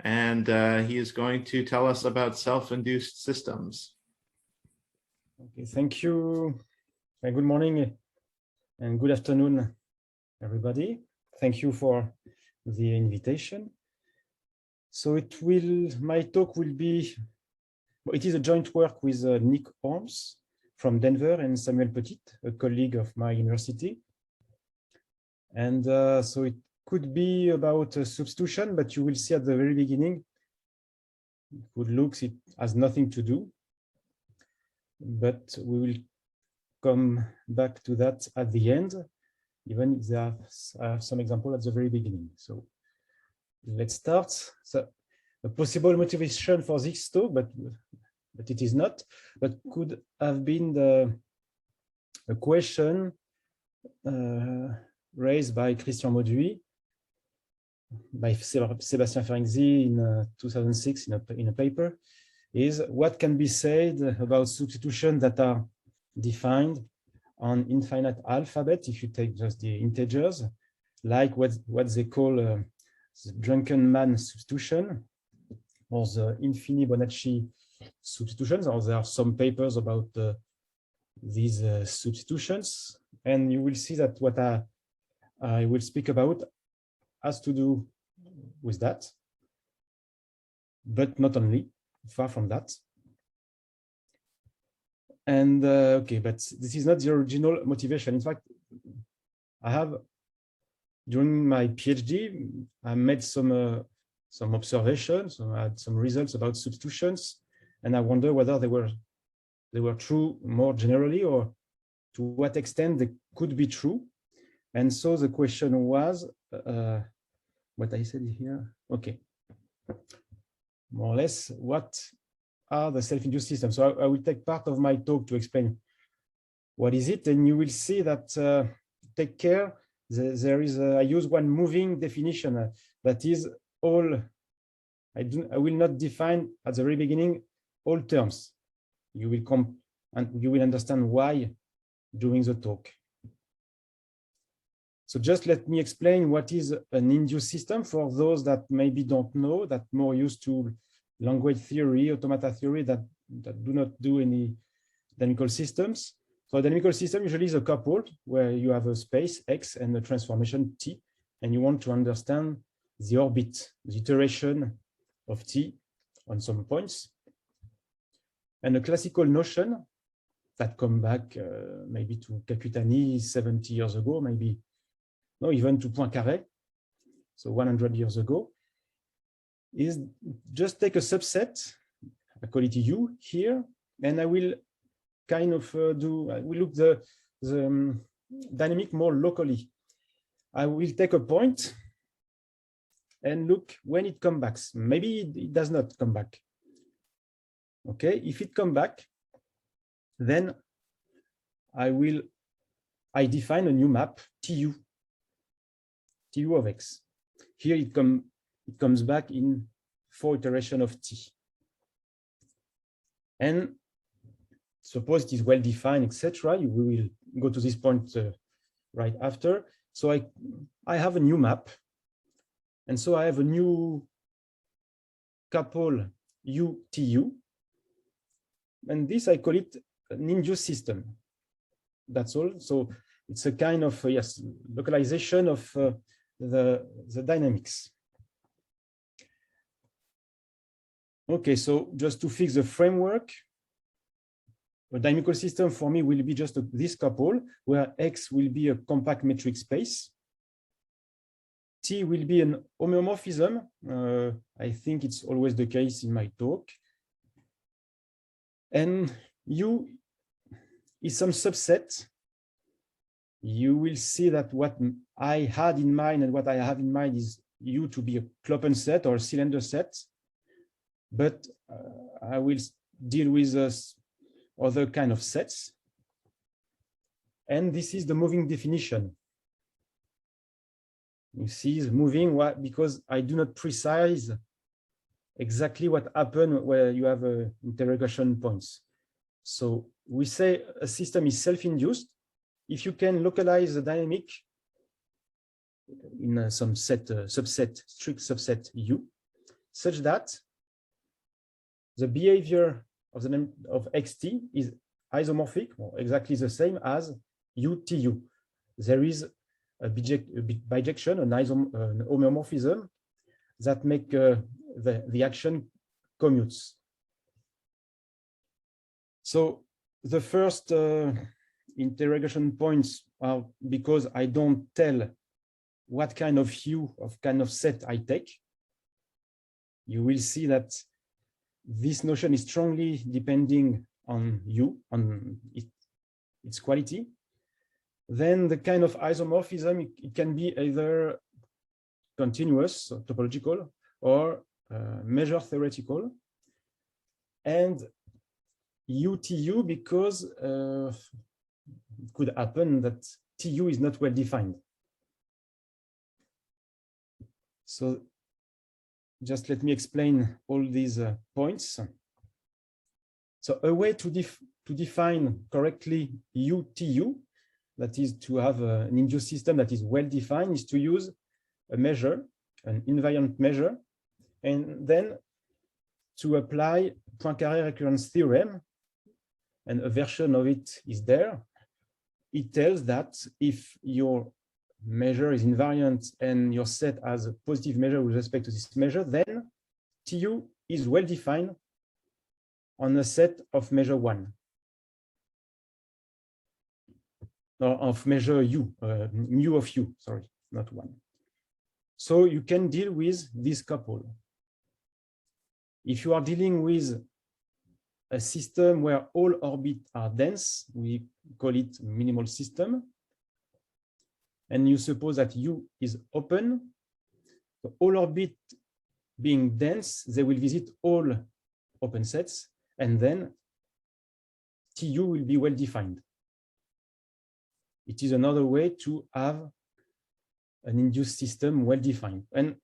and he is going to tell us about self-induced systems. Okay, thank you. Good morning and good afternoon, everybody. Thank you for the invitation. So my talk will be, it is a joint work with Nick Holmes from Denver and Samuel Petit, a colleague of my university. And so it could be about substitution, but you will see at the very beginning, good looks, it has nothing to do. But we will come back to that at the end, even if there are some examples at the very beginning. So let's start. So a possible motivation for this talk, but it is not, but could have been a question raised by Christian Mauduit, by Sébastien Ferenczi in 2006 in a paper, is what can be said about substitution that are defined on infinite alphabet, if you take just the integers, like what they call the drunken man substitution, or the Infini-Bonacci substitutions, or there are some papers about these substitutions. And you will see that what I will speak about has to do with that, but not only, far from that. And okay, but this is not the original motivation. In fact, I have, during my PhD, I made some observations, so I had some results about substitutions, and I wonder whether they were true more generally, or to what extent they could be true. And so the question was, what I said here, okay, more or less, what are the self-induced systems? So I will take part of my talk to explain what is it, and you will see that, take care, there is I use one moving definition that is all, I will not define at the very beginning all terms. You will come and you will understand why during the talk. So just let me explain what is an induced system for those that maybe don't know, that more used to language theory, automata theory, that do not do any dynamical systems. So a dynamical system usually is a coupled where you have a space X and a transformation T, and you want to understand the orbit, the iteration of T on some points. And a classical notion that come back maybe to Kakutani 70 years ago, maybe, no, even to Poincaré, so 100 years ago, is just take a subset, I call it U here, and I will kind of I will look the dynamic more locally. I will take a point and look when it comes back. Maybe it does not come back. Okay, if it comes back, then I define a new map, TU of X. Here it comes back in 4 iterations of T. And suppose it is well defined, etc. We will go to this point right after. So I have a new map. And so I have a new couple UTU. And this, I call it an induced system. That's all. So it's a kind of, yes, localization of the dynamics. Okay, so just to fix the framework, a dynamical system for me will be just this couple, where X will be a compact metric space. T will be an homeomorphism. I think it's always the case in my talk. And U is some subset. You will see that what I had in mind and what I have in mind is U to be a Kloppen set or a cylinder set. But I will deal with other kind of sets. And this is the moving definition. You see it's moving because I do not precise exactly what happened where you have interrogation points. So we say a system is self-induced if you can localize the dynamic in some set, subset, strict subset U. such that the behavior of the name of xt is isomorphic, or exactly the same as UTU. There is a bijection, an homeomorphism that make the action commutes. So the first interrogation points are because I don't tell what kind of hue of kind of set I take. You will see that this notion is strongly depending on hue, on its quality. Then the kind of isomorphism, it can be either continuous, so topological, or measure theoretical. And UTU, because it could happen that TU is not well defined. So just let me explain all these points. So a way to define correctly UTU, that is to have an induced system that is well defined, is to use a measure, an invariant measure, and then to apply Poincaré recurrence theorem, and a version of it is there. It tells that if your measure is invariant and your set has a positive measure with respect to this measure, then TU is well defined on a set of measure 1. Or of measure U, mu of U, sorry, not 1. So you can deal with this couple. If you are dealing with a system where all orbits are dense, we call it minimal system, and you suppose that U is open, so all orbits being dense, they will visit all open sets, and then TU will be well defined. It is another way to have an induced system well defined. And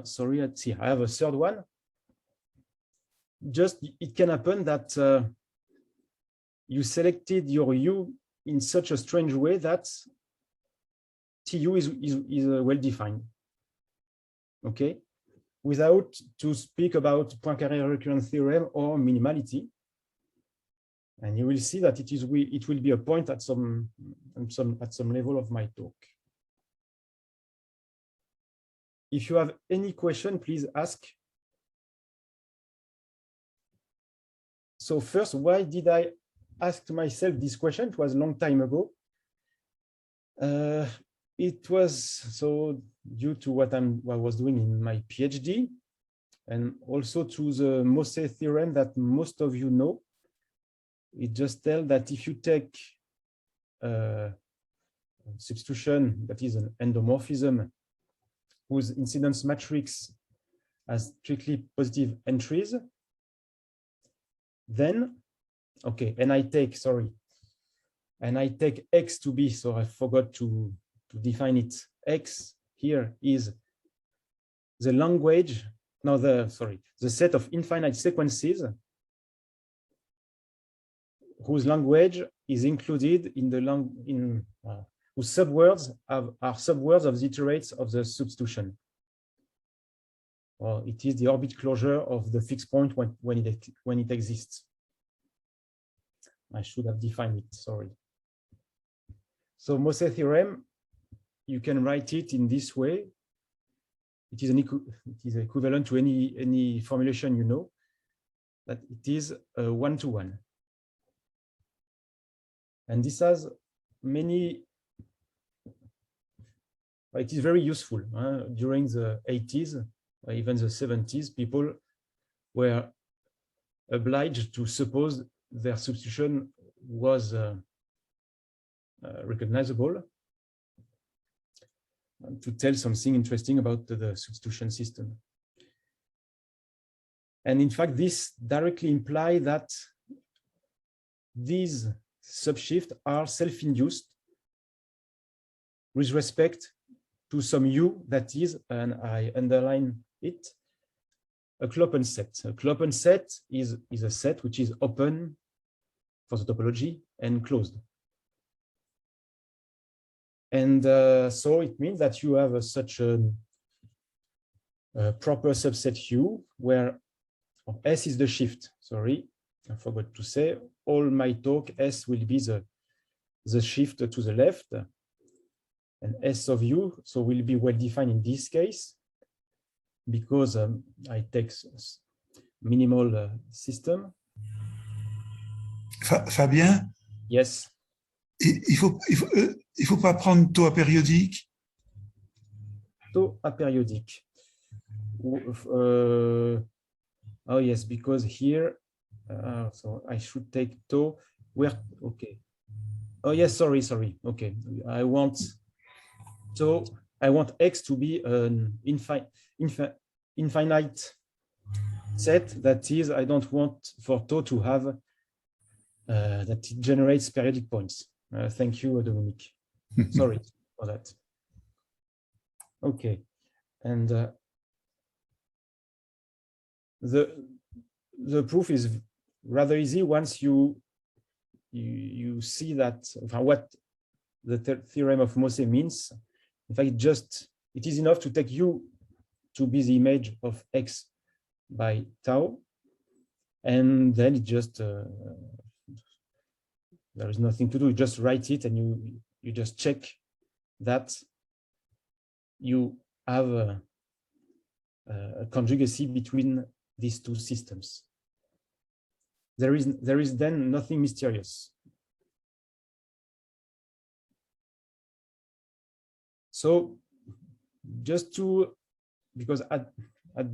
sorry, let's see, I have a third one. Just it can happen that you selected your U in such a strange way that TU is well defined. Okay, without to speak about Poincaré recurrence theorem or minimality. And you will see that it will be a point at some level of my talk. If you have any question, please ask. So first, why did I ask myself this question? It was a long time ago. It was so due to what I was doing in my PhD, and also to the Mosse theorem that most of you know. It just tells that if you take a substitution that is an endomorphism whose incidence matrix has strictly positive entries, then, okay, and I take X to be, so I forgot to define it. X here is the language, no, the set of infinite sequences whose language is included in the whose subwords are subwords of the iterates of the substitution. Or it is the orbit closure of the fixed point when it exists. I should have defined it, sorry. So Mosse theorem, you can write it in this way. It is equivalent to any formulation you know, that it is a one-to-one. And this has many, it is very useful. During the 80s, or even the 70s, people were obliged to suppose their substitution was recognizable, to tell something interesting about the substitution system. And in fact, this directly implies that these subshifts are self-induced with respect to some U that is, and I underline it, a Kloppen set. A Kloppen set is a set which is open for the topology and closed. And so it means that you have such a proper subset U, where S is the shift. Sorry, I forgot to say, all my talk, S will be the shift to the left, and S of U, so will be well defined in this case, because I take minimal system. Fabien, Yes. il faut pas prendre taux apériodique. Taux apériodique. Oh yes, because here, so I should take tau where, okay. Oh yes, sorry. Okay, I want tau, I want X to be an infinite set. That is, I don't want for tau to have that it generates periodic points. Thank you, Dominique. Sorry for that. Okay, and the proof is rather easy once you see that what the theorem of Mose means. In fact, it is enough to take U to be the image of X by tau, and then it just there is nothing to do. You just write it, and you just check that you have a conjugacy between these two systems. There is then nothing mysterious. So just because at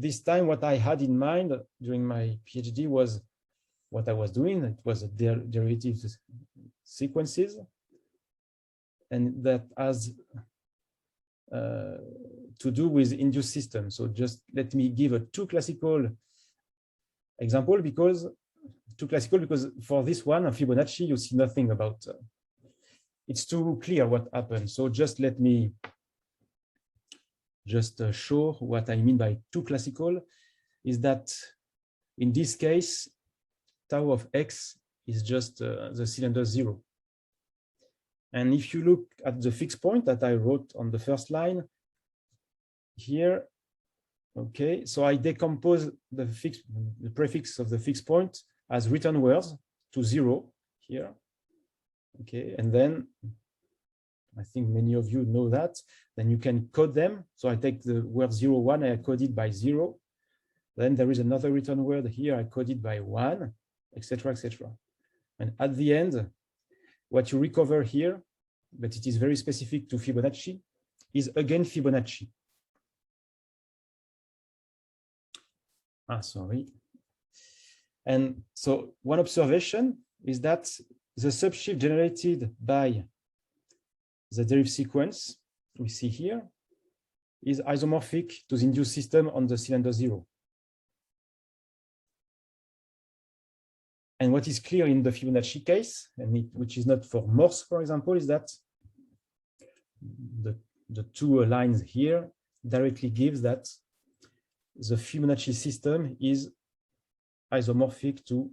this time, what I had in mind during my PhD was what I was doing. It was derivative sequences, and that has to do with induced systems. So just let me give a too classical example, because for this one, Fibonacci, you see nothing about. It's too clear what happened. So just let me show what I mean by too classical. Is that in this case, tau of X is just the cylinder 0. And if you look at the fixed point that I wrote on the first line here, okay, so I decompose the prefix of the fixed point as return words to 0 here, okay, and then I think many of you know that. Then you can code them. So I take the word 0, 1, I code it by 0. Then there is another return word here, I code it by 1, etc., etc. And at the end, what you recover here, but it is very specific to Fibonacci, is again Fibonacci. Sorry. And so one observation is that the subshift generated by the derivative sequence we see here is isomorphic to the induced system on the cylinder 0. And what is clear in the Fibonacci case, and which is not for Morse, for example, is that the two lines here directly gives that the Fibonacci system is isomorphic to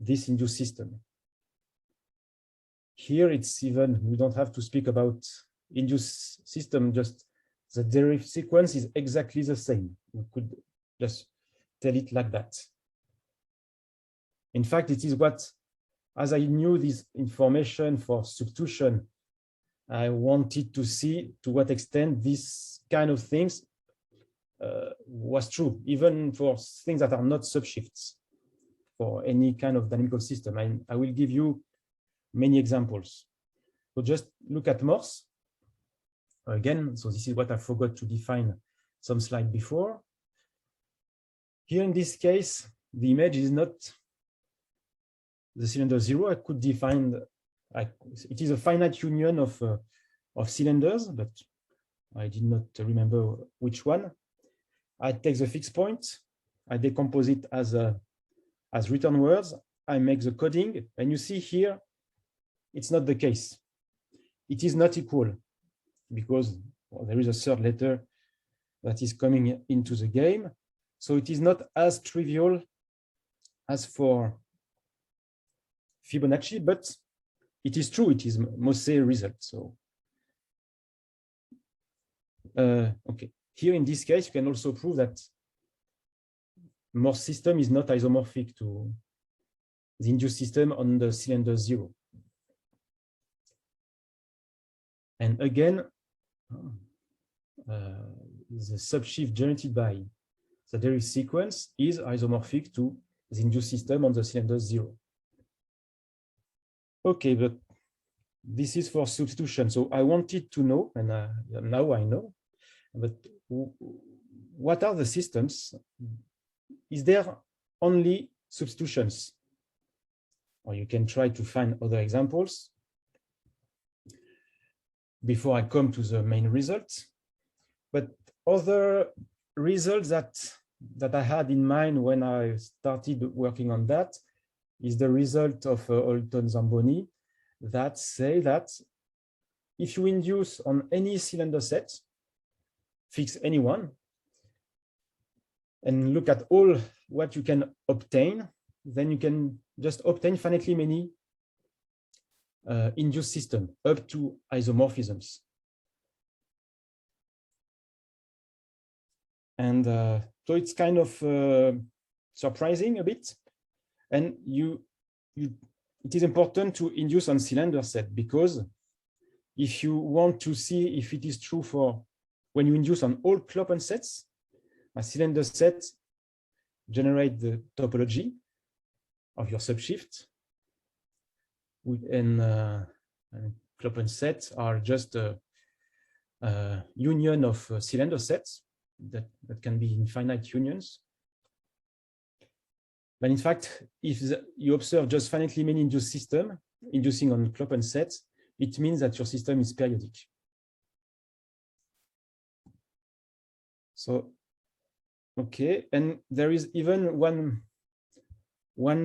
this induced system. Here it's even, we don't have to speak about induced system, just the derivative sequence is exactly the same. We could just tell it like that. In fact, it is what, as I knew this information for substitution, I wanted to see to what extent this kind of things was true, even for things that are not subshifts, for any kind of dynamical system. I will give you many examples. So just look at Morse again. So this is what I forgot to define some slide before. Here in this case, the image is not the cylinder 0. I could define, it is a finite union of cylinders, but I did not remember which one. I take the fixed point, I decompose it as return words, I make the coding, and you see here, it's not the case. It is not equal because there is a third letter that is coming into the game. So it is not as trivial as for Fibonacci, but it is true, it is Mose result. So, okay, here in this case, you can also prove that Morse system is not isomorphic to the induced system on the cylinder 0. And again, the subshift generated by the Dirichlet sequence is isomorphic to the induced system on the cylinder 0. Okay, but this is for substitution. So I wanted to know, and now I know, but what are the systems? Is there only substitutions? Or you can try to find other examples before I come to the main results. But other results that I had in mind when I started working on that is the result of Holton-Zamboni that say that if you induce on any cylinder set, fix any one, and look at all what you can obtain, then you can just obtain finitely many induced system up to isomorphisms. And so it's kind of surprising a bit. And it is important to induce on cylinder set, because if you want to see if it is true for when you induce on all Kloppen sets, a cylinder set generate the topology of your subshift, and Kloppen sets are just a union of cylinder sets that can be infinite unions. But in fact, if you observe just finitely many induced system inducing on Kloppen sets, it means that your system is periodic. So, okay, and there is even one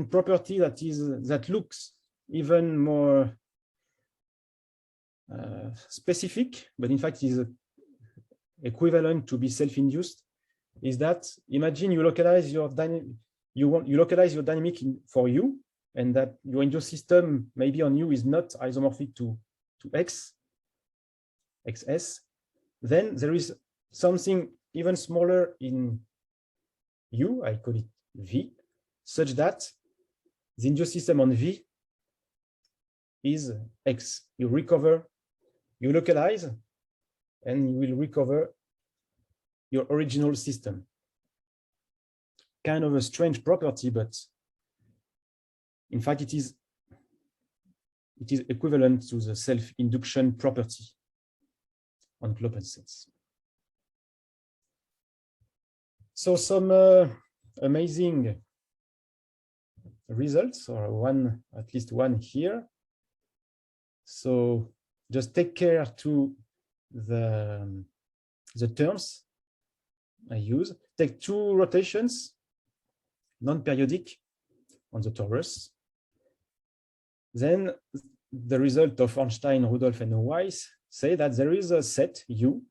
property that looks even more specific, but in fact is equivalent to be self-induced, is that imagine you localize your dynamic. You localize your dynamic for U, and that your induced system maybe on U is not isomorphic to XS. Then there is something even smaller in U, I call it V, such that the induced system on V is X. You localize, and you will recover your original system. Kind of a strange property, but in fact it is equivalent to the self-induction property on Kloppen sets. So some amazing results, or at least one here. So just take care to the terms I use. Take 2 rotations, non-periodic, on the torus. Then the result of Ornstein, Rudolph, and Weiss say that there is a set U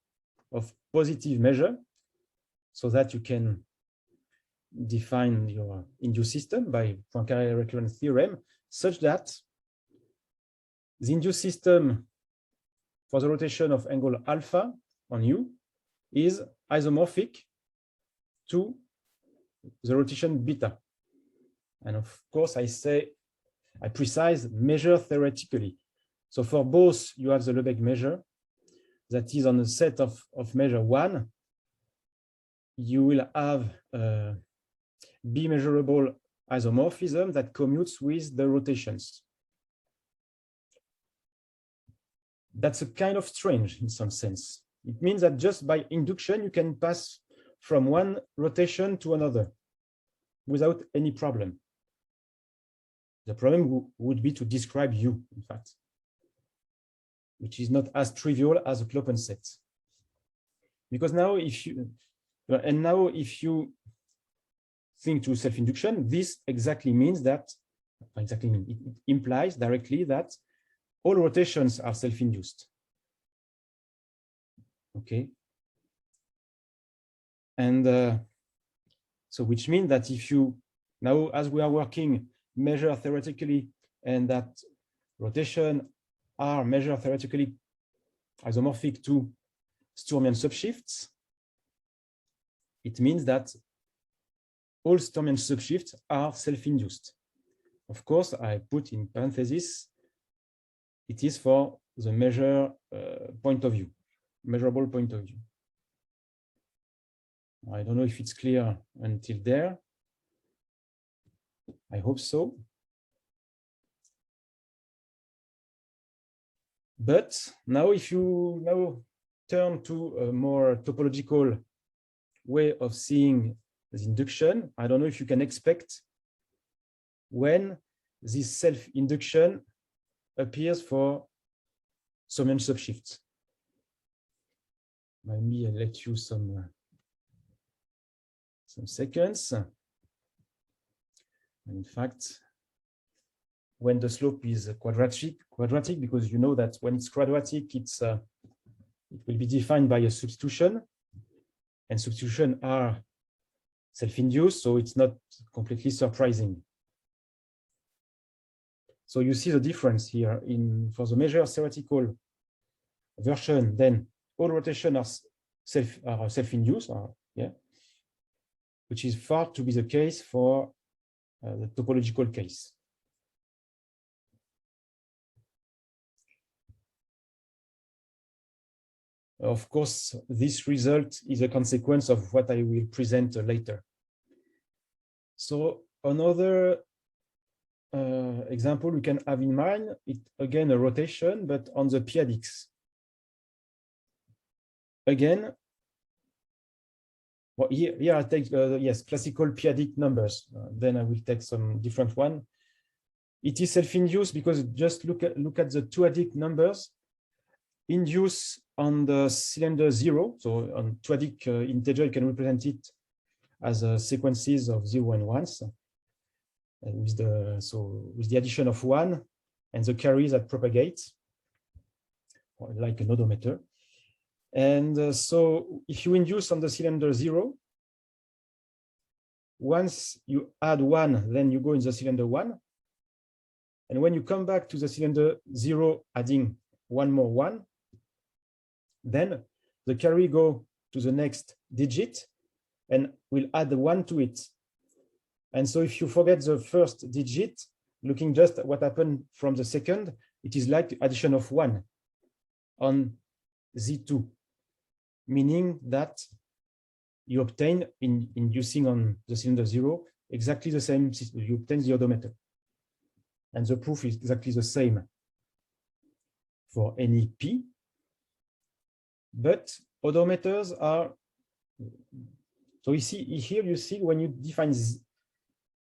of positive measure, so that you can define your induced system by Poincaré recurrence theorem, such that the induced system for the rotation of angle alpha on U is isomorphic to the rotation beta. And of course, I precise measure theoretically. So for both, you have the Lebesgue measure that is on a set of measure 1. You will have a B-measurable isomorphism that commutes with the rotations. That's a kind of strange in some sense. It means that just by induction, you can pass from one rotation to another without any problem. The problem would be to describe U, in fact, which is not as trivial as a Kloppen set. Because now if you think to self-induction, this exactly means that, it implies directly that all rotations are self-induced. Okay. And so which means that if you, now as we are working, measure theoretically, and that rotation are measured theoretically isomorphic to Sturmian subshifts, it means that all Sturmian subshifts are self-induced. Of course, I put in parentheses, it is for the point of view, measurable point of view. I don't know if it's clear until there. I hope so. But now if you now turn to a more topological way of seeing the induction, I don't know if you can expect when this self-induction appears for Sturmian subshifts. Maybe I'll let you some seconds. In fact, when the slope is quadratic, because you know that when it's quadratic, it will be defined by a substitution, and substitution are self-induced, so it's not completely surprising. So you see the difference here for the measure theoretical version, then all rotation are self-induced, which is far to be the case for the topological case. Of course, this result is a consequence of what I will present later. So another example we can have in mind, again, a rotation, but on the p-adix. Again, well, here I take, yes, classical p-adic numbers. Then I will take some different one. It is self-induced because just look at the two-adic numbers. Induce on the cylinder 0, so on two-adic integer, you can represent it as sequences of 0 and 1s, with the addition of 1 and the carries that propagate, like an odometer. And so if you induce on the cylinder 0, once you add 1, then you go in the cylinder 1. And when you come back to the cylinder 0, adding one more 1, then the carry go to the next digit and will add 1 to it. And so if you forget the first digit, looking just at what happened from the second, it is like addition of 1 on Z2, meaning that you obtain, in inducing on the cylinder 0, exactly the same system. You obtain the odometer. And the proof is exactly the same for any P. But odometers are, so you see here, you see when you define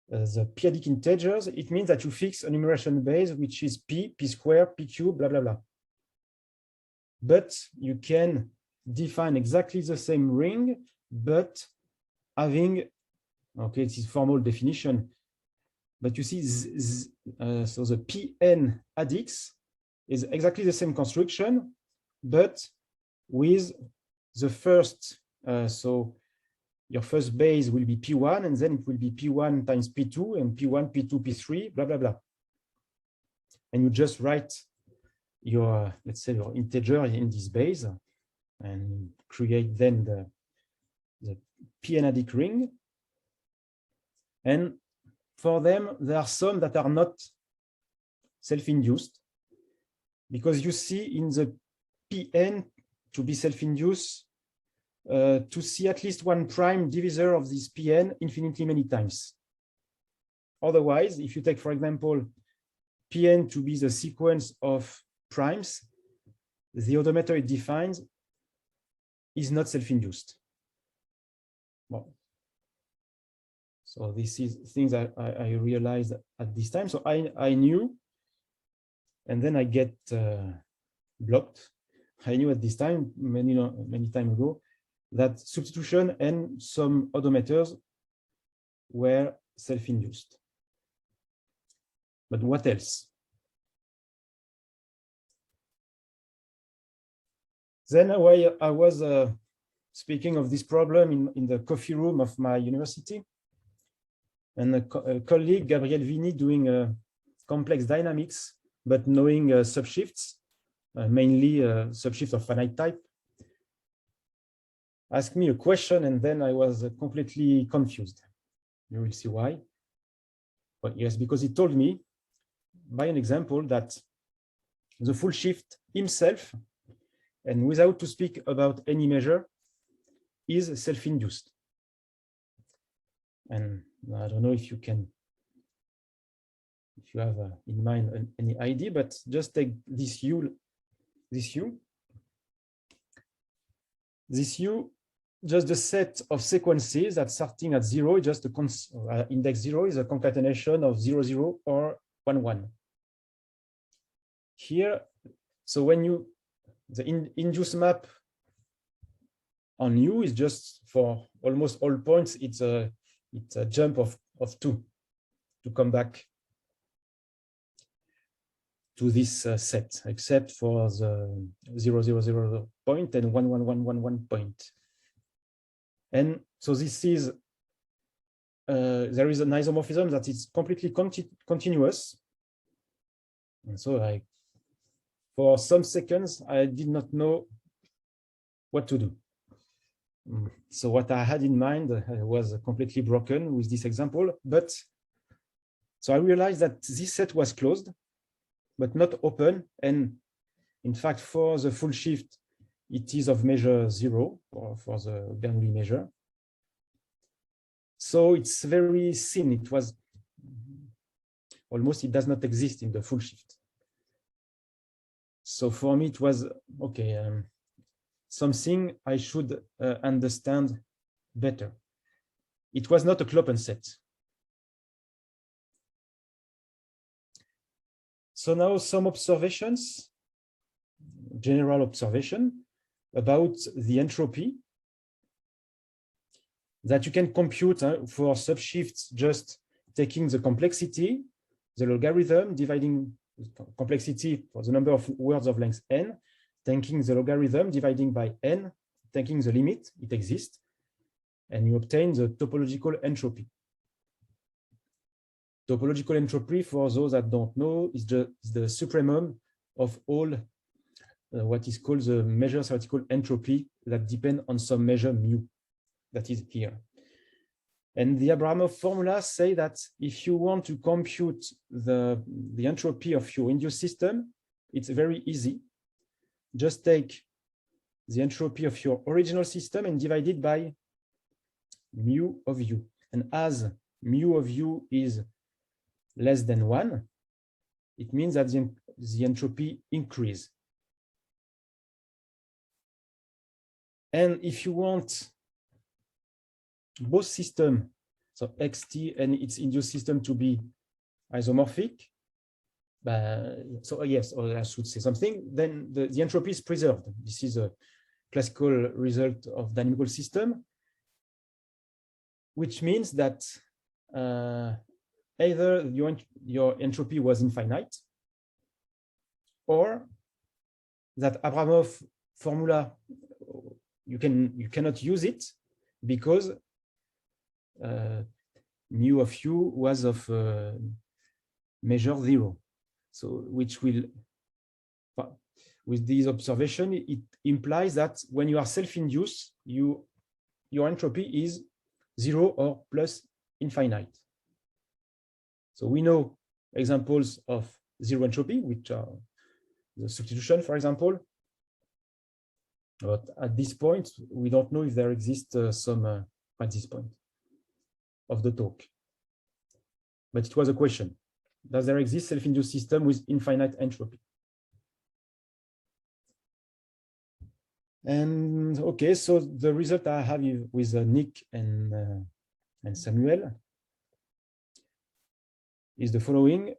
the p-adic integers, it means that you fix a numeration base, which is p, p squared, p cubed, blah, blah, blah. But you can define exactly the same ring, but having, okay, this is formal definition, but you see, so the Pn adix is exactly the same construction, but with the first, so your first base will be P1, and then it will be P1 times P2, and P1, P2, P3, blah, blah, blah. And you just write your, let's say, your integer in this base, and create then the P-n-adic ring. And for them, there are some that are not self-induced, because you see in the Pn to be self-induced, to see at least one prime divisor of this Pn infinitely many times. Otherwise, if you take, for example, Pn to be the sequence of primes, the odometer it defines is not self-induced. Well, so this is things that I realized at this time. So I knew, and then I get blocked. I knew at this time, many time ago, that substitution and some odometers were self-induced. But what else? Then while I was speaking of this problem in the coffee room of my university, and a colleague, Gabriel Vini, doing complex dynamics, but knowing subshifts, mainly subshifts of finite type, asked me a question, and then I was completely confused. You will see why. But yes, because he told me by an example that the full shift himself, and without to speak about any measure, is self-induced. And I don't know if you have in mind any idea, but just take this U, just the set of sequences that starting at 0, just a index 0 is a concatenation of 0, 0 or 1, 1. Here, so when the induced map on U is just for almost all points, it's a jump of 2 to come back to this set, except for the 0, 0, 0 point and 1, 1, 1, 1, 1 point. And so this is, there is an isomorphism that is completely continuous. And so for some seconds, I did not know what to do. So what I had in mind was completely broken with this example, but so I realized that this set was closed, but not open. And in fact, for the full shift, it is of measure 0 for the Bernoulli measure. So it's very thin. It was almost, it does not exist in the full shift. So for me, it was, okay, something I should understand better. It was not a Kloppen set. So now some observations, general observation about the entropy that you can compute for subshifts, just taking the complexity, the logarithm, dividing complexity for the number of words of length n, taking the logarithm, dividing by n, taking the limit, it exists, and you obtain the topological entropy. Topological entropy, for those that don't know, is the supremum of all what is called the measure theoretical entropy that depend on some measure mu that is here. And the Abramov formula say that if you want to compute the entropy of your induced system, it's very easy. Just take the entropy of your original system and divide it by mu of u. And as mu of u is less than 1, it means that the entropy increase. And if you want both system, so xt and its induced system, to be isomorphic, so yes, or I should say something, then the entropy is preserved. This is a classical result of dynamical system, which means that either your entropy was infinite, or that Abramov formula, you cannot use it because mu of u was of measure 0. So which will, with this observation, it implies that when you are self-induced, your entropy is 0 or plus infinite. So we know examples of zero entropy, which are the substitution, for example. But at this point, we don't know if there exists some at this point of the talk. But it was a question. Does there exist self-induced system with infinite entropy? And okay, so the result I have with Nick and Samuel is the following.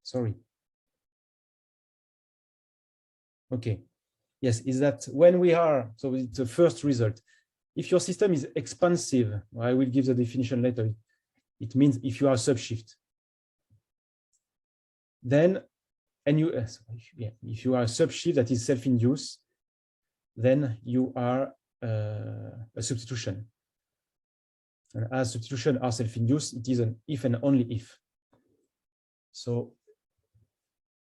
Sorry. Okay. Yes, is that when we are, so it's the first result. If your system is expansive, I will give the definition later. It means if you are a subshift. Then, and you, if you are a subshift that is self-induced, then you are a substitution. And as substitution are self-induced, it is an if and only if. So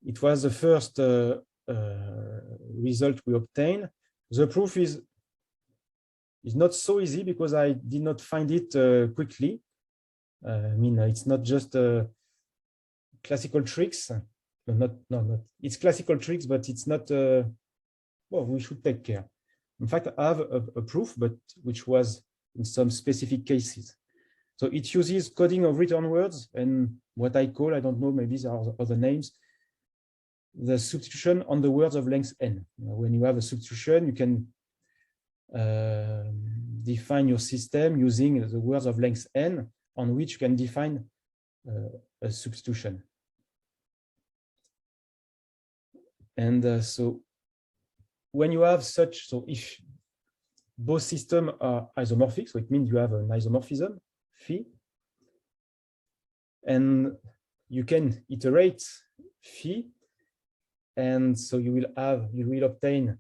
it was the first result we obtain. The proof is not so easy because I did not find it quickly. I mean, it's not just classical tricks. It's classical tricks, but it's not. Well, we should take care. In fact, I have a proof, but which was in some specific cases. So it uses coding of return words and what I call, I don't know, maybe there are other names, the substitution on the words of length n. When you have a substitution, you can define your system using the words of length n on which you can define a substitution. And so when you have such, so if both systems are isomorphic, so it means you have an isomorphism, phi, and you can iterate phi, and so you will obtain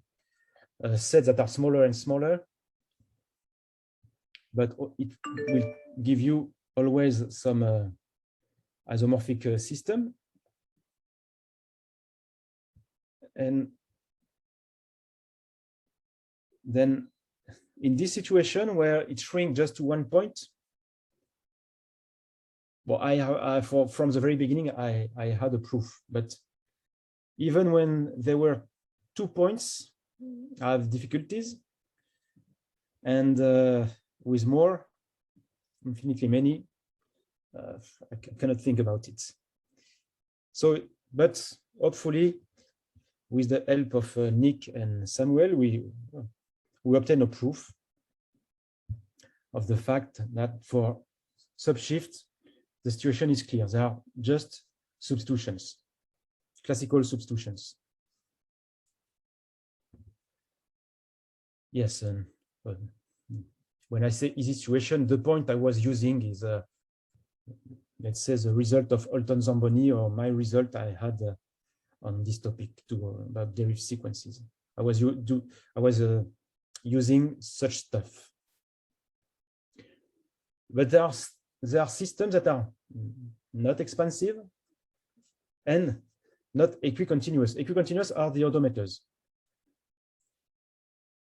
sets that are smaller and smaller, but it will give you always some isomorphic system. And then in this situation where it shrinks just to 1 point, well, from the very beginning, I had a proof, but even when there were 2 points, I have difficulties, and with more, infinitely many, I cannot think about it. So, but hopefully, with the help of Nick and Samuel, we obtain a proof of the fact that for subshift, the situation is clear. They are just substitutions, classical substitutions. Yes, when I say easy situation, the point I was using is, let's say, the result of Holton Zamboni or my result I had on this topic about derivative sequences. I was using such stuff. But there are systems that are not expansive and not equicontinuous. Equicontinuous are the odometers.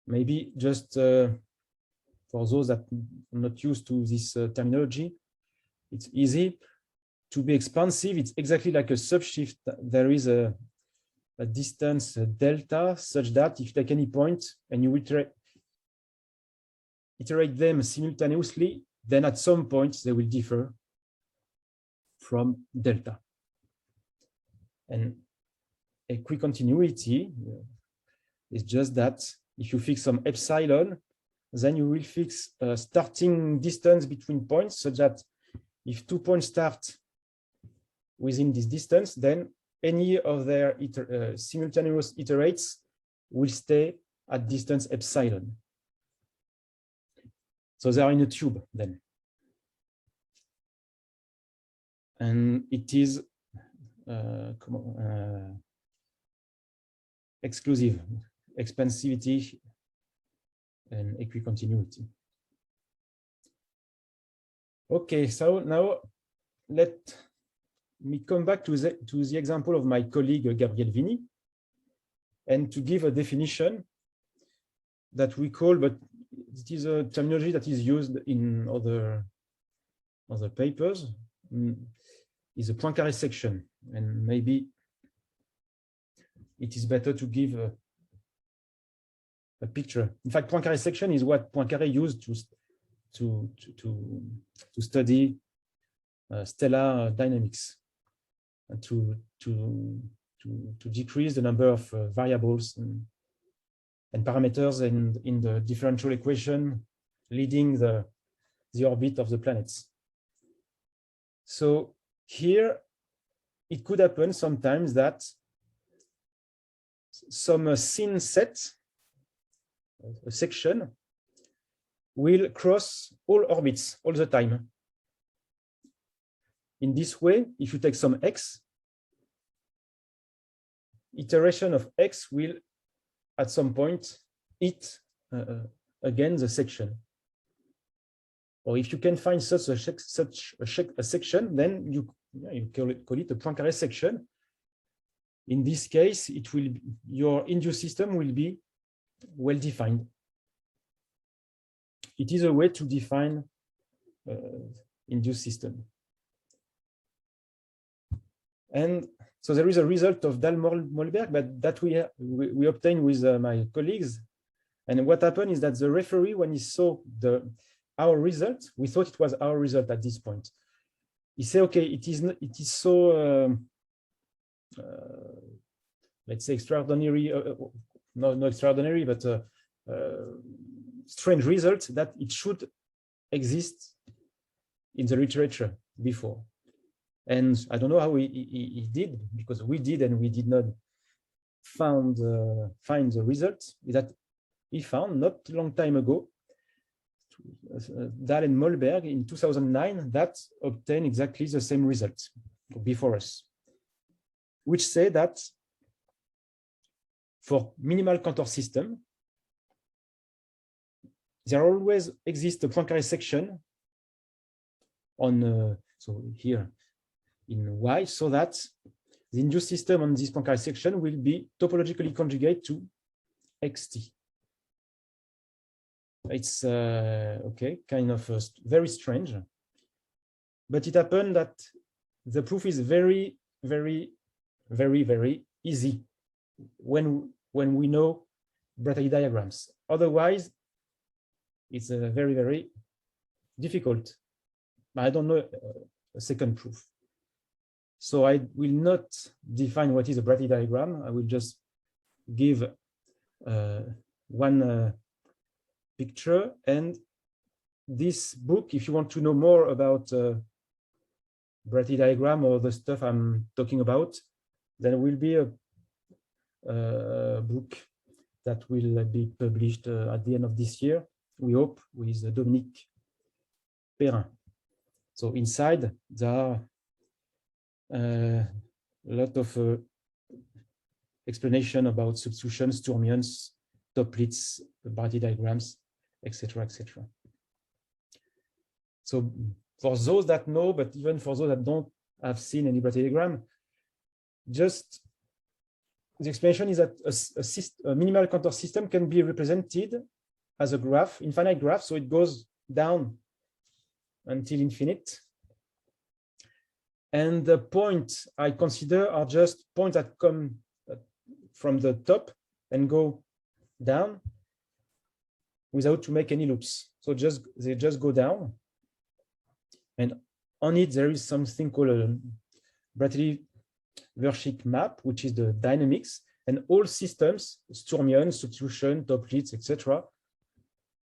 Maybe just for those that are not used to this terminology, it's easy. To be expansive, it's exactly like a subshift. There is a distance delta such that if you take any point and you iterate them simultaneously, then at some point they will differ from delta. And equicontinuity is just that if you fix some epsilon, then you will fix a starting distance between points such that if 2 points start within this distance, then any of their simultaneous iterates will stay at distance epsilon. So they are in a tube then. And it is exclusive, expansivity and equicontinuity. Okay, so now let me come back to the example of my colleague Gabriel Vini, and to give a definition that we call, but it is a terminology that is used in other papers, is a Poincaré section, and maybe it is better to give a picture. In fact, Poincaré section is what Poincaré used to study stellar dynamics, and to decrease the number of variables and parameters in the differential equation leading the orbit of the planets. So here it could happen sometimes that some scene set, a section, will cross all orbits all the time. In this way, if you take some x, iteration of x will at some point hit again the section. Or if you can find such a section, then you call it a Poincaré section. in this case, your induced system will be well defined. It is a way to define induced system. And so there is a result of Dahl-Mollberg, but that we obtained with my colleagues. And what happened is that the referee, when he saw our result, we thought it was our result at this point. He said, okay, it is so, let's say extraordinary, not extraordinary, but strange result that it should exist in the literature before. And I don't know how he did, because we did and we did not find the result. That he found not a long time ago, Dahl and Mollberg in 2009, that obtained exactly the same result before us, which say that for minimal Cantor system, there always exists a Poincare section on, so here in Y, so that the induced system on this Poincare section will be topologically conjugate to xt. It's okay, kind of very strange, but it happened that the proof is very, very, very, very easy when we know Bratelli diagrams. Otherwise, it's very, very difficult. I don't know a second proof. So I will not define what is a Bratelli diagram. I will just give one picture. And this book, if you want to know more about Bratelli diagram or the stuff I'm talking about, there will be a book that will be published at the end of this year, we hope, with Dominique Perrin. So inside, there are a lot of explanation about substitutions, Sturmians, Toeplitz, Bratelli diagrams, etc., etc. So for those that know, but even for those that don't have seen any Bratelli diagram, just the explanation is that a minimal Cantor system can be represented as a graph, infinite graph, so it goes down until infinite. And the points I consider are just points that come from the top and go down without to make any loops. So they just go down. And on it, there is something called a Bratelli-Verschick map, which is the dynamics. And all systems, Sturmian, substitution, Toeplitz, etc.,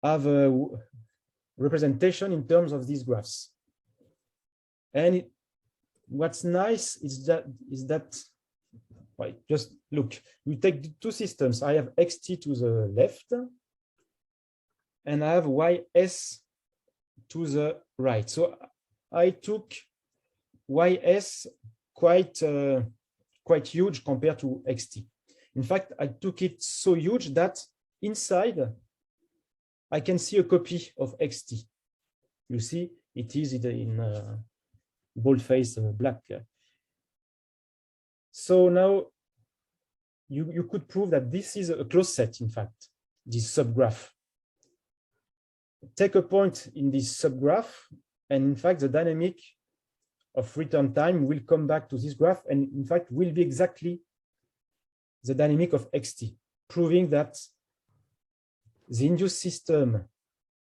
have a representation in terms of these graphs. And what's nice is that right, just look, you take the two systems. I have xt to the left, and I have ys to the right. So I took ys quite huge compared to xt. In fact, I took it so huge that inside I can see a copy of xt. You see, it is in boldface black. So now you could prove that this is a closed set, in fact, this subgraph. Take a point in this subgraph, and in fact, the dynamic of return time will come back to this graph, and in fact, will be exactly the dynamic of xt, proving that the induced system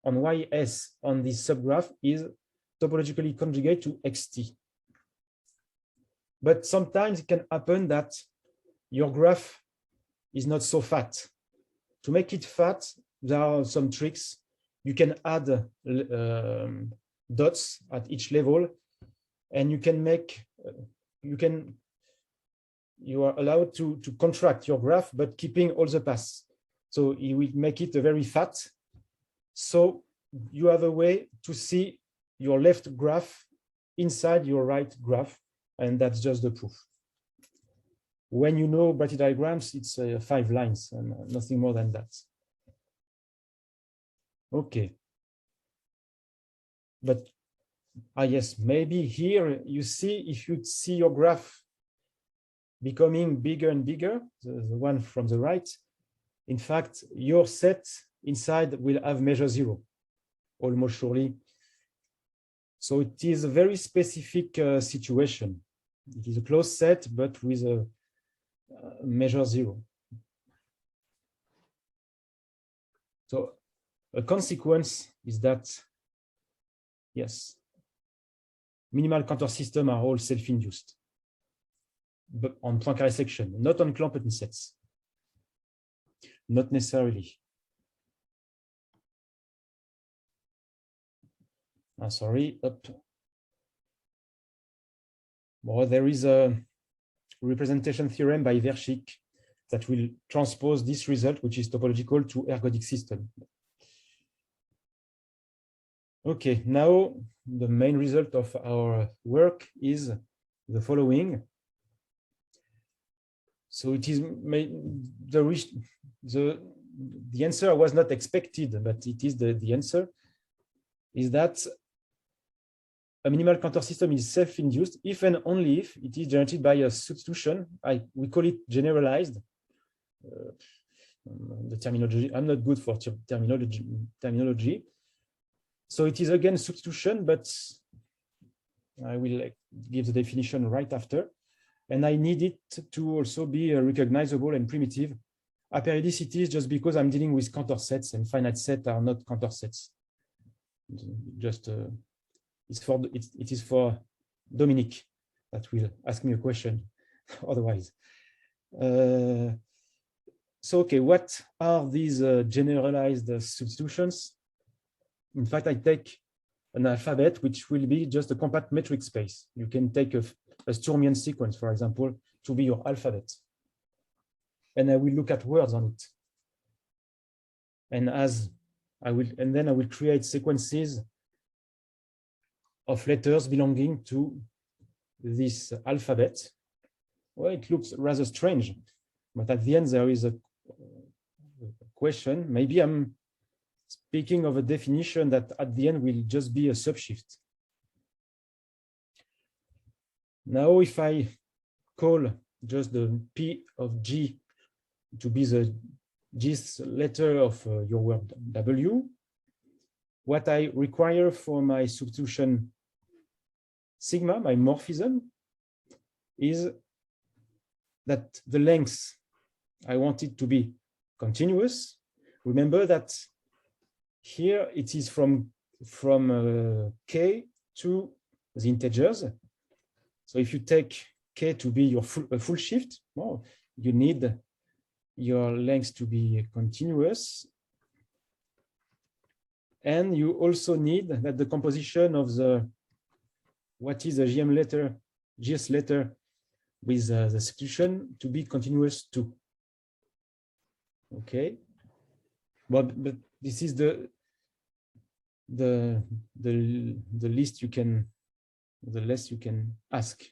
on ys on this subgraph is topologically conjugate to xt. But sometimes it can happen that your graph is not so fat. To make it fat, there are some tricks. You can add dots at each level, and you can make, you are allowed to contract your graph, but keeping all the paths. So it will make it very fat. So you have a way to see your left graph inside your right graph, and that's just the proof. When you know Bratelli diagrams, it's 5 lines and nothing more than that. Okay. But yes, maybe here you see, if you see your graph becoming bigger and bigger, the one from the right, in fact, your set inside will have measure 0, almost surely. So it is a very specific situation. It is a closed set, but with a measure 0. So a consequence is that, yes, minimal counter systems are all self-induced, but on Poincare section, not on clumped sets. Not necessarily. Sorry, up. Well, there is a representation theorem by Vershik that will transpose this result, which is topological, to ergodic system. Okay, now the main result of our work is the following. So it is the answer was not expected, but it is the answer is that a minimal counter system is self-induced if and only if it is generated by a substitution. We call it generalized. The terminology, I'm not good for terminology. So it is again substitution, but I will give the definition right after. And I need it to also be recognizable and primitive. Aperiodicities, just because I'm dealing with counter sets, and finite sets are not counter sets. Just it is for Dominique that will ask me a question otherwise. So, okay, what are these generalized substitutions? In fact, I take an alphabet, which will be just a compact metric space. You can take a Sturmian sequence, for example, to be your alphabet. And I will look at words on it. And then I will create sequences of letters belonging to this alphabet. Well, it looks rather strange, but at the end there is a question. Maybe I'm speaking of a definition that at the end will just be a subshift. Now, if I call just the P of G to be the G's letter of your word W, what I require for my substitution sigma, my morphism, is that the length, I want it to be continuous. Remember that here it is from K to the integers. So if you take K to be your full shift, well, you need your length to be continuous. And you also need that the composition of what is the GS letter with the substitution to be continuous too. Okay, but this is the least you can, the less you can ask.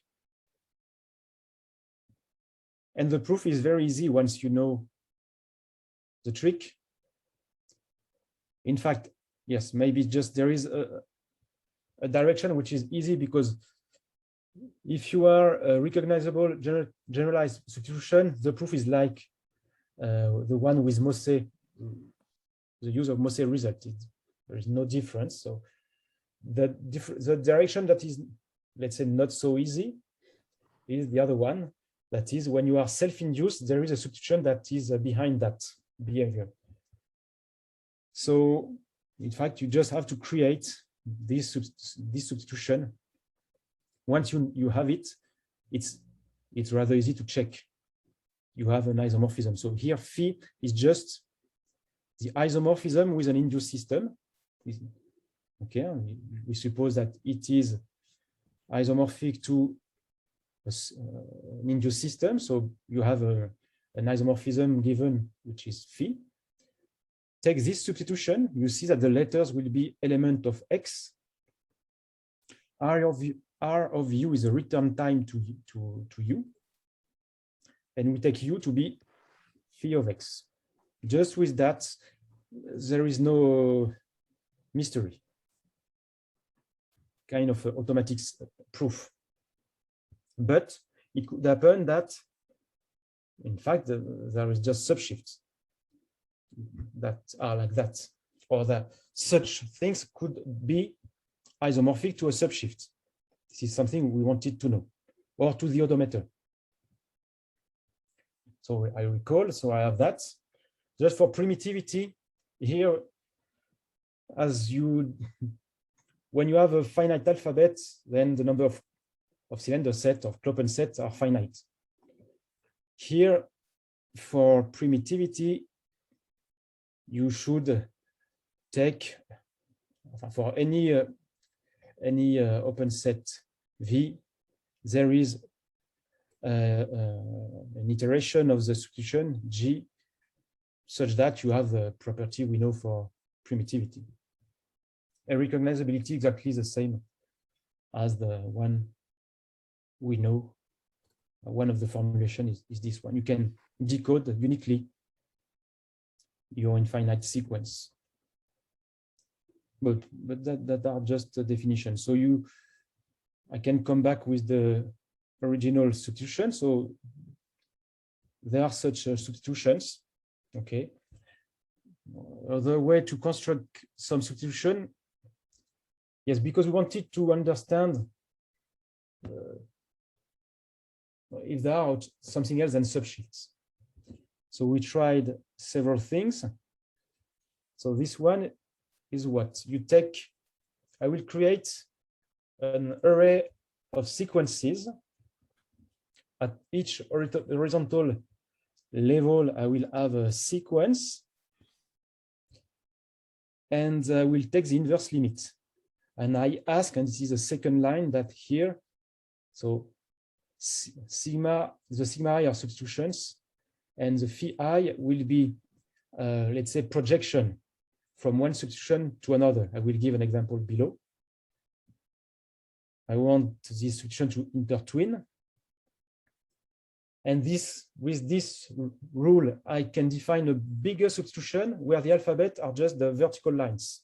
And the proof is very easy once you know the trick. In fact, yes, maybe just there is a direction which is easy, because if you are a recognizable generalized substitution, the proof is like the one with Mosse, the use of Mosse result. There is no difference. So the direction that is, let's say, not so easy is the other one. That is, when you are self-induced, there is a substitution that is behind that behavior. So, in fact, you just have to create this substitution. Once you have it, it's rather easy to check. You have an isomorphism. So here, phi is just the isomorphism with an induced system. Okay, we suppose that it is isomorphic to an induced system. So you have an isomorphism given, which is phi. Take this substitution, you see that the letters will be element of X. R of U is a return time to U. And we take U to be phi of X. Just with that, there is no mystery. Kind of automatic proof. But it could happen that In fact, there is just subshifts that are like that, or that such things could be isomorphic to a subshift. This is something we wanted to know, or to the odometer. So I recall, so I have that. Just for primitivity, here, when you have a finite alphabet, then the number of cylinder set or Kloppen sets are finite. Here, for primitivity, you should take, for any open set V, there is an iteration of the substitution G, such that you have the property we know for primitivity. And recognizability exactly the same as the one we know. One of the formulation is this one. You can decode uniquely your infinite sequence. But that are just the definition. So I can come back with the original substitution. So there are such substitutions. Okay. Other way to construct some substitution. Yes, because we wanted to understand if there are something else than subshifts. So we tried several things. So this one is what you take. I will create an array of sequences. At each horizontal level, I will have a sequence, and I will take the inverse limit. And I ask, and this is the second line, that here, so sigma, the sigma I are substitutions, and the phi I will be, let's say, projection from one substitution to another. I will give an example below. I want this substitution to intertwin. And with this rule, I can define a bigger substitution where the alphabet are just the vertical lines.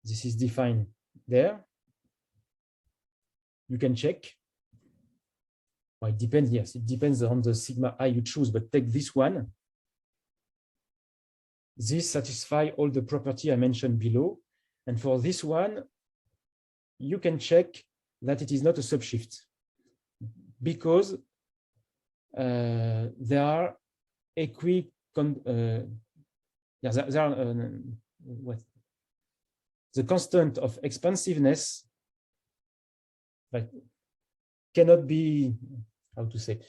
This is defined there. You can check. Well, it depends, yes, it depends on the sigma I you choose, but take this one. This satisfies all the property I mentioned below. And for this one, you can check that it is not a subshift because there are the constant of expansiveness like cannot be, how to say,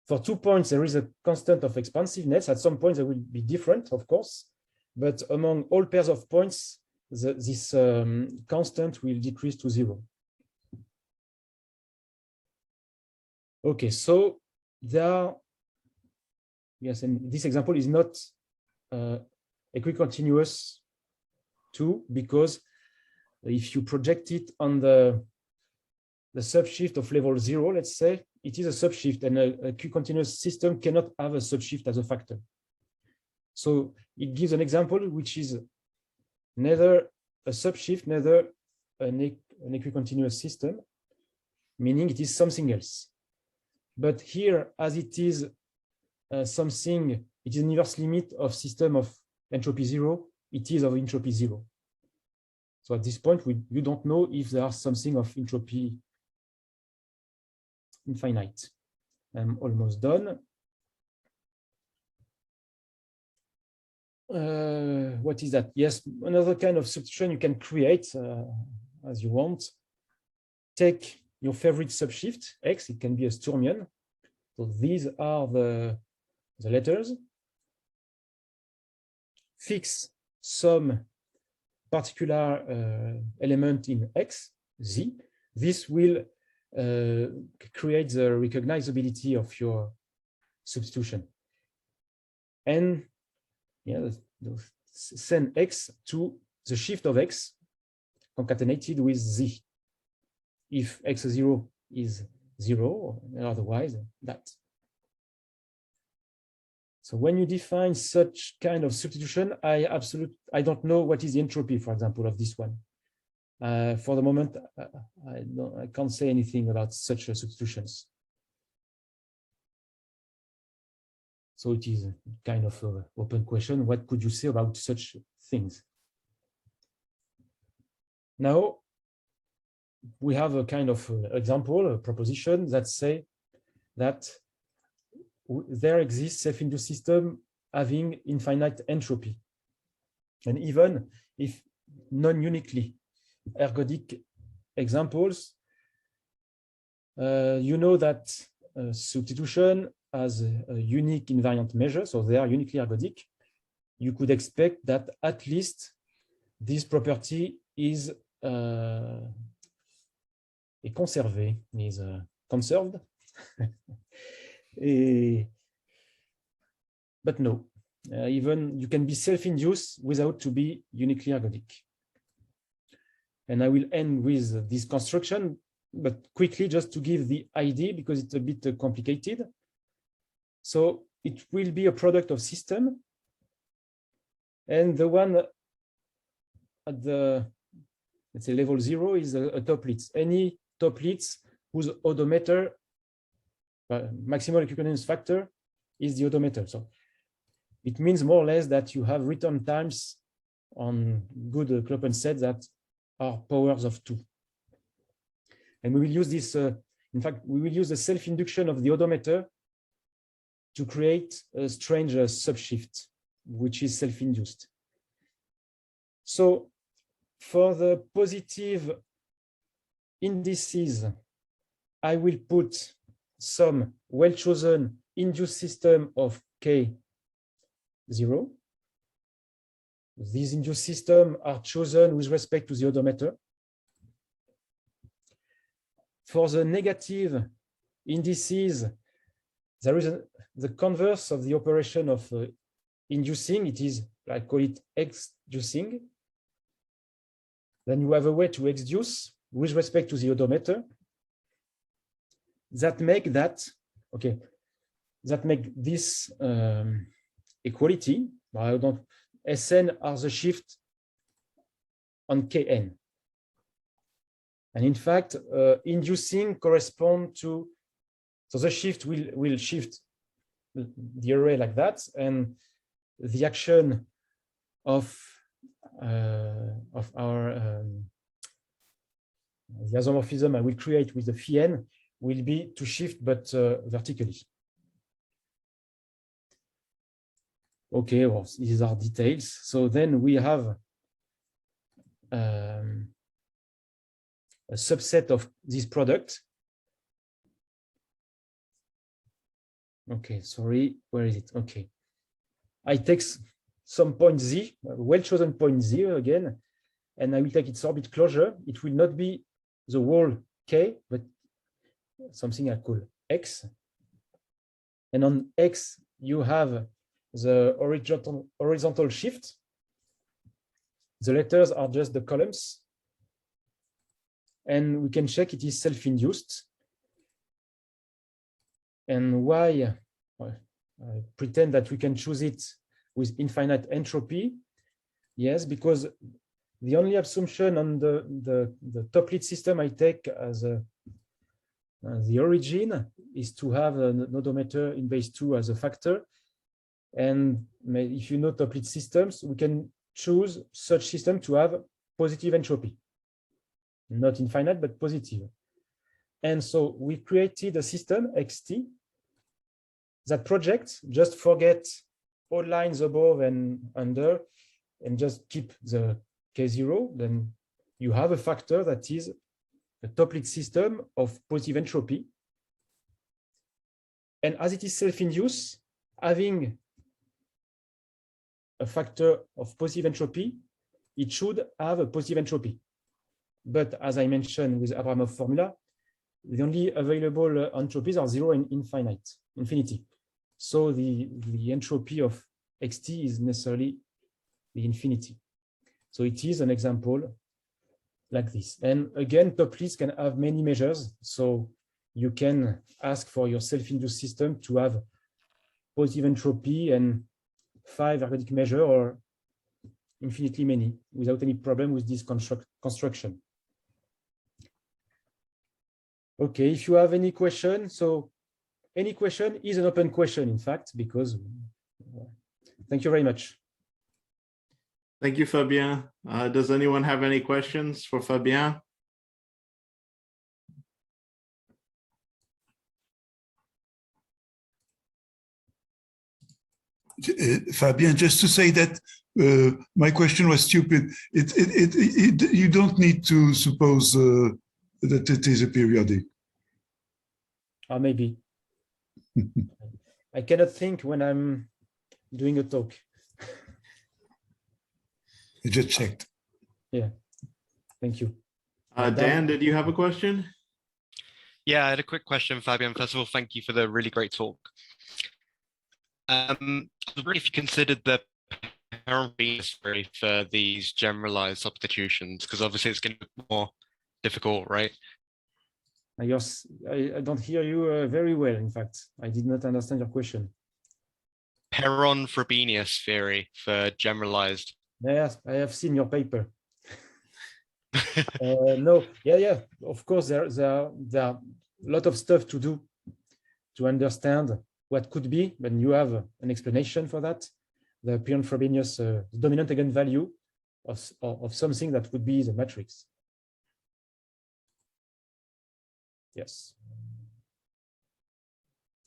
for 2 points there is a constant of expansiveness. At some points they will be different, of course, but among all pairs of points this constant will decrease to 0. Okay, so there are, yes, and this example is not equicontinuous too, because if you project it on the subshift of level 0, let's say, it is a subshift, and a equicontinuous system cannot have a subshift as a factor. So it gives an example which is neither a subshift, neither an equicontinuous system, meaning it is something else. But here, as it is something, it is an inverse limit of system of entropy 0, it is of entropy 0. So at this point, you don't know if there are something of entropy infinite. I'm almost done. What is that? Yes, another kind of substitution you can create as you want. Take your favorite subshift, X, it can be a Sturmian. So these are the letters. Fix some particular element in X, Z. This will create the recognizability of your substitution. And yeah, send X to the shift of X concatenated with Z. If X0 is 0, otherwise that. So when you define such kind of substitution, I don't know what is the entropy, for example, of this one. For the moment, I can't say anything about such substitutions. So it is kind of an open question. What could you say about such things? Now, we have a kind of example, a proposition that say that there exists self-induced system having infinite entropy. And even if non-uniquely ergodic examples, you know that substitution has a unique invariant measure, so they are uniquely ergodic. You could expect that at least this property is conserved. But no, even you can be self-induced without to be uniquely ergodic. And I will end with this construction, but quickly just to give the idea because it's a bit complicated. So it will be a product of system. And the one at the, let's say, level 0 is a toplets. Any toplets whose odometer, maximal equivalence factor, is the odometer. So it means more or less that you have return times on good Kloppen sets that are powers of 2. And we will use this, in fact, we will use the self-induction of the odometer to create a strange subshift, which is self-induced. So for the positive indices, I will put some well-chosen induced system of K0. These induced systems are chosen with respect to the odometer. For the negative indices, there is the converse of the operation of inducing. It is, I call it exducing. Then you have a way to exduce with respect to the odometer. That make that, okay, that make this equality. I don't, Sn are the shift on Kn. And in fact, inducing correspond to, so the shift will shift the array like that, and the action of our the isomorphism I will create with the phi n will be to shift, but vertically. Okay, well, these are details. So then we have a subset of this product. Okay, sorry, where is it? Okay. I take some point z, well-chosen point z again, and I will take its orbit closure. It will not be the whole k, but something I call x. And on x, you have the horizontal shift. The letters are just the columns. And we can check it is self-induced. And why? Well, I pretend that we can choose it with infinite entropy. Yes, because the only assumption on the toplet system I take as the origin is to have an odometer in base 2 as a factor. And if you know toplet systems, we can choose such system to have positive entropy. Not infinite, but positive. And so we created a system, xt, that projects, just forget all lines above and under, and just keep the K0, then you have a factor that is a toplet system of positive entropy. And as it is self-induced, having a factor of positive entropy, it should have a positive entropy. But as I mentioned with Abramov formula, the only available entropies are 0 and infinity. So the entropy of xt is necessarily the infinity. So it is an example like this. And again, toplets can have many measures. So you can ask for your self-induced system to have positive entropy and 5 ergodic measure or infinitely many without any problem with this construction. Okay, if you have any question, so any question is an open question, in fact, because thank you very much. Thank you, Fabien. Does anyone have any questions for Fabien? Fabien, just to say that my question was stupid. You don't need to suppose that it is a periodic. Maybe. I cannot think when I'm doing a talk. I just checked. Yeah, thank you. Dan, did you have a question? Yeah, I had a quick question, Fabien. First of all, thank you for the really great talk. I was wondering if you considered the Perron-Frobenius theory for these generalized substitutions, because obviously it's going to be more difficult, right? I don't hear you very well, in fact. I did not understand your question. Perron-Frobenius theory for generalized. Yes, I have seen your paper. No, yeah, of course, there are a lot of stuff to do to understand what could be, but you have an explanation for that. The Perron-Frobenius dominant eigenvalue of something that would be the matrix. Yes.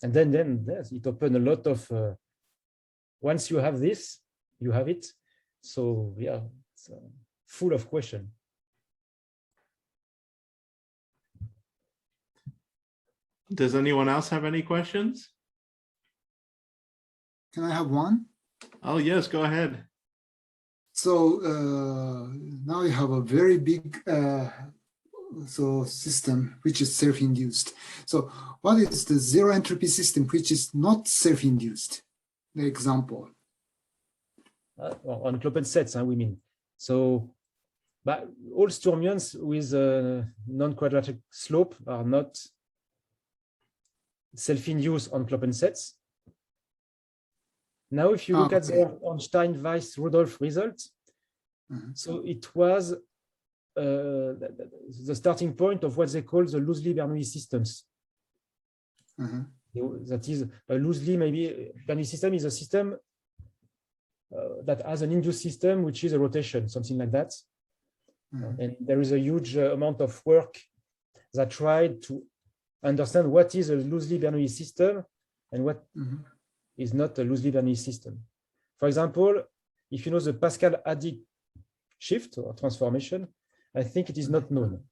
And then yes, it opened a lot of, once you have this, you have it. So yeah, it's full of questions. Does anyone else have any questions? Can I have one? Oh, yes, go ahead. So now you have a very big system which is self-induced. So what is the zero entropy system which is not self-induced? The example. On Klopen sets, we mean. So, but all Sturmians with a non-quadratic slope are not self-induced on Klopen sets. Now, if you look at the Ornstein-Weiss-Rudolph result, so it was the starting point of what they call the loosely Bernoulli systems. That is a loosely, maybe Bernoulli system is a system that has an induced system, which is a rotation, something like that. And there is a huge amount of work that tried to understand what is a loosely Bernoulli system and what is not a loosely Bernoulli system. For example, if you know the Pascal-Haddix shift or transformation, I think it is not known.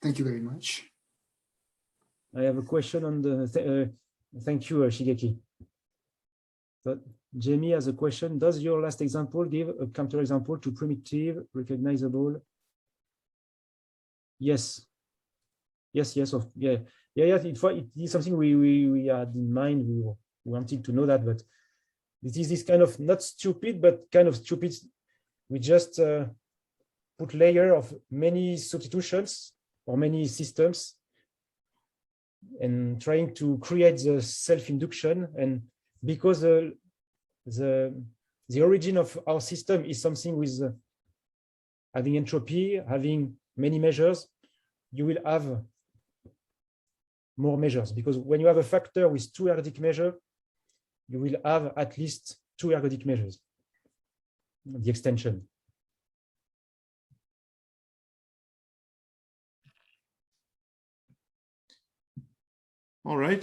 Thank you very much. I have a question on the, thank you, Shigeki. But Jamie has a question. Does your last example give a counterexample to primitive recognizable? Yes. Yes. Yeah. It is something we had in mind. We wanted to know that, but it is this kind of not stupid, but kind of stupid. We just put layer of many substitutions or many systems and trying to create the self-induction. And because the origin of our system is something with having entropy, having many measures, you will have more measures, because when you have a factor with two ergodic measures, you will have at least two ergodic measures, the extension. All right.